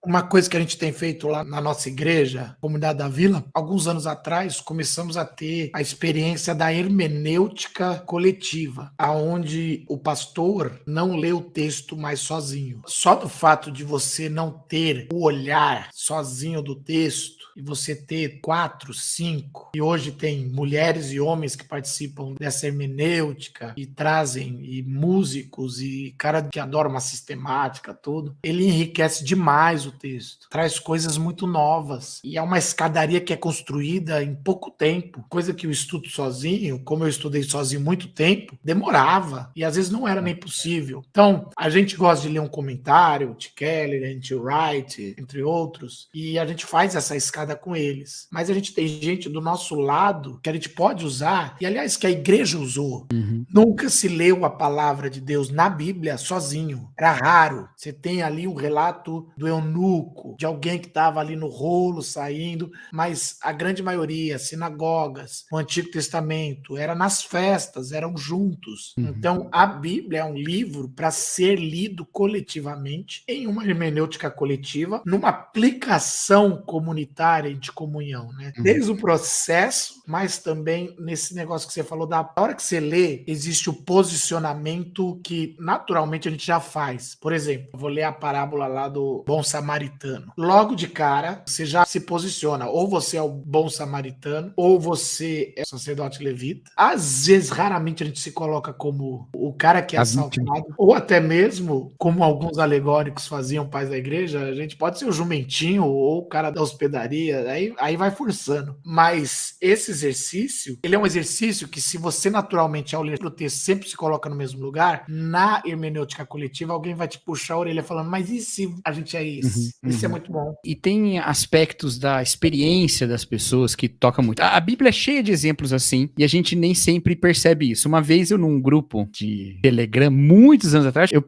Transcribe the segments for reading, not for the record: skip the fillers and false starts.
Uma coisa que a gente tem feito lá na nossa igreja, Comunidade da Vila, alguns anos atrás começamos a ter a experiência da hermenêutica coletiva, aonde o pastor não lê o texto mais sozinho. Só do fato de você não ter o olhar sozinho do texto, e você ter 4, 5, e hoje tem mulheres e homens que participam dessa hermenêutica e trazem e músicos e cara que adora uma sistemática, tudo, ele enriquece demais o texto, traz coisas muito novas e é uma escadaria que é construída em pouco tempo, coisa que eu estudo sozinho, como eu estudei sozinho muito tempo, demorava e às vezes não era nem possível. Então, a gente gosta de ler um comentário, T. Keller, N.T. Wright, entre outros, e a gente faz essa escada com eles. Mas a gente tem gente do nosso lado que a gente pode usar, e aliás, que a igreja usou. Nunca se leu a palavra de Deus na Bíblia sozinho. Era raro. Você tem ali o relato do eunuco, de alguém que estava ali no rolo saindo, mas a grande maioria, sinagogas, o Antigo Testamento, era nas festas, eram juntos. Então, a Bíblia é um livro para ser lido coletivamente, em uma hermenêutica coletiva, numa aplicação comunitária de comunhão, né? Desde o processo, mas também nesse negócio que você falou, da hora que você lê, existe o posicionamento que naturalmente a gente já faz. Por exemplo, eu vou ler a parábola lá do bom samaritano. Logo de cara, você já se posiciona. Ou você é o bom samaritano, ou você é o sacerdote levita. Às vezes, raramente a gente se coloca como o cara que é assaltado, ou até mesmo, como alguns alegóricos faziam pais da igreja, a gente pode ser o jumentinho ou o cara da hospedaria, aí vai forçando. Mas esse exercício, ele é um exercício que, se você naturalmente, ao ler o texto, sempre se coloca no mesmo lugar, na hermenêutica coletiva, alguém vai te puxar a orelha falando, mas e se a gente é esse? Isso é muito bom. E tem aspectos da experiência das pessoas que tocam muito. A Bíblia é cheia de exemplos assim, e a gente nem sempre percebe isso. Uma vez eu, num grupo de Telegram, muitos anos atrás, eu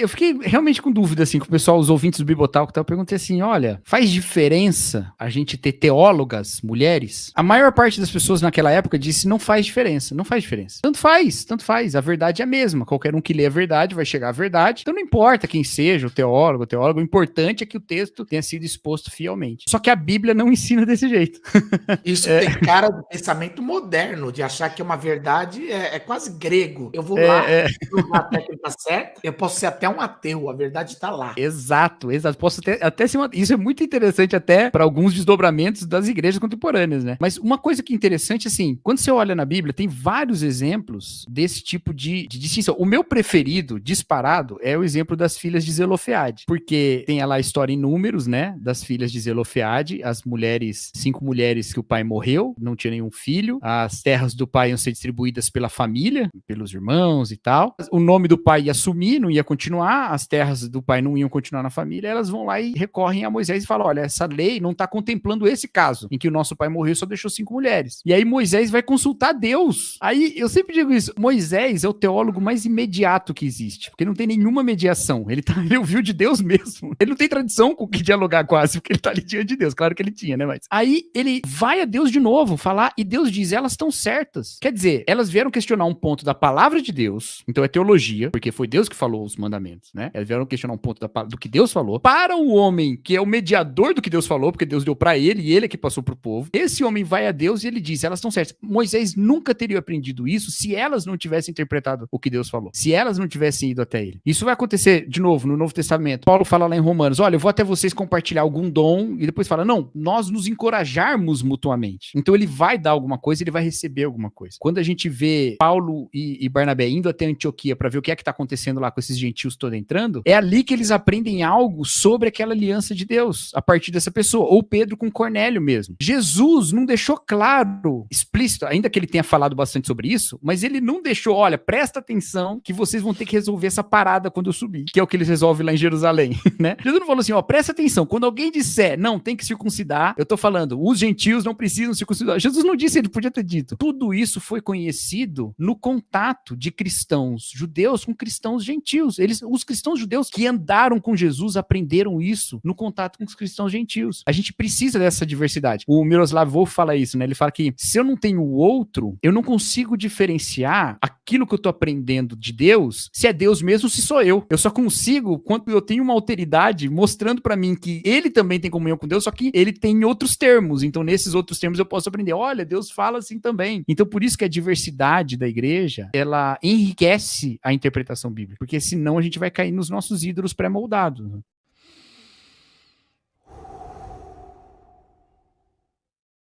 fiquei realmente com dúvida, assim, com o pessoal, os ouvintes do Bibotalk, eu perguntei assim, olha, faz diferença a gente ter teólogas, mulheres? A maior parte das pessoas naquela época disse, não faz diferença, não faz diferença. Tanto faz, a verdade é a mesma, qualquer um que lê a verdade vai chegar à verdade, então não importa quem seja o teólogo, o importante é que o texto tenha sido exposto fielmente. Só que a Bíblia não ensina desse jeito. Isso tem cara do pensamento moderno, de achar que uma verdade é quase grego. Eu vou lá, usar a técnica certa, eu posso ser até um ateu, a verdade está lá. Exato. Posso até ser isso é muito interessante até para alguns desdobramentos das igrejas contemporâneas, né? Mas uma coisa que é interessante, assim, quando você olha na Bíblia, tem vários exemplos desse tipo de distinção. O meu preferido, disparado, é o exemplo das filhas de Zelofeade, porque tem lá a história em Números, né, das filhas de Zelofeade, as mulheres, 5 mulheres que o pai morreu, não tinha nenhum filho, as terras do pai iam ser distribuídas pela família, pelos irmãos e tal, o nome do pai ia sumir, não ia continuar, as terras do pai não iam continuar na família, elas vão lá e recorrem a Moisés e falam, olha, essa lei não está contemplando esse caso, em que o nosso pai morreu e só deixou 5 mulheres. E aí Moisés vai consultar Deus. Aí eu sempre digo isso, Moisés é o teólogo mais imediato que existe, porque não tem nenhuma mediação, ele ouviu de Deus mesmo, ele não tem tradição com o que dialogar quase, porque ele tá ali diante de Deus, claro que ele tinha, né, mas aí ele vai a Deus de novo falar, e Deus diz, elas estão certas, quer dizer, elas vieram questionar um ponto da palavra de Deus, então é teologia, porque foi Deus que falou os mandamentos, né, elas vieram questionar um ponto do que Deus falou, para o homem que é o mediador do que Deus falou, porque Deus deu pra ele, e ele é que passou pro povo, esse homem vai a Deus e ele diz, elas estão certas. Moisés nunca teria aprendido isso se elas não tivessem interpretado o que Deus falou, se elas não tivessem ido até ele. Isso vai acontecer, de novo, no Novo Testamento. Paulo fala lá em Romanos, olha, eu vou até vocês compartilhar algum dom, e depois fala, não, nós nos encorajarmos mutuamente. Então ele vai dar alguma coisa, ele vai receber alguma coisa. Quando a gente vê Paulo e Barnabé indo até Antioquia para ver o que é que tá acontecendo lá com esses gentios todos entrando, é ali que eles aprendem algo sobre aquela aliança de Deus, a partir dessa pessoa, ou Pedro com Cornélio mesmo. Jesus não deixou claro, explícito, ainda que ele tenha falado bastante sobre isso, mas ele não deixou, olha, presta atenção que vocês vão ter que resolver essa parada quando eu subir, que é o que eles resolvem lá em Jerusalém, né? Jesus não falou assim, ó, presta atenção, quando alguém disser, não, tem que circuncidar, eu tô falando, os gentios não precisam circuncidar. Jesus não disse, ele podia ter dito. Tudo isso foi conhecido no contato de cristãos judeus com cristãos gentios. Os cristãos judeus que andaram com Jesus aprenderam isso no contato com os cristãos gentios. A gente precisa precisa dessa diversidade. O Miroslav Volf fala isso, né? Ele fala que se eu não tenho o outro, eu não consigo diferenciar aquilo que eu tô aprendendo de Deus, se é Deus mesmo, se sou eu. Eu só consigo quando eu tenho uma alteridade mostrando pra mim que ele também tem comunhão com Deus, só que ele tem outros termos. Então, nesses outros termos eu posso aprender. Olha, Deus fala assim também. Então, por isso que a diversidade da igreja, ela enriquece a interpretação bíblica, porque senão a gente vai cair nos nossos ídolos pré-moldados.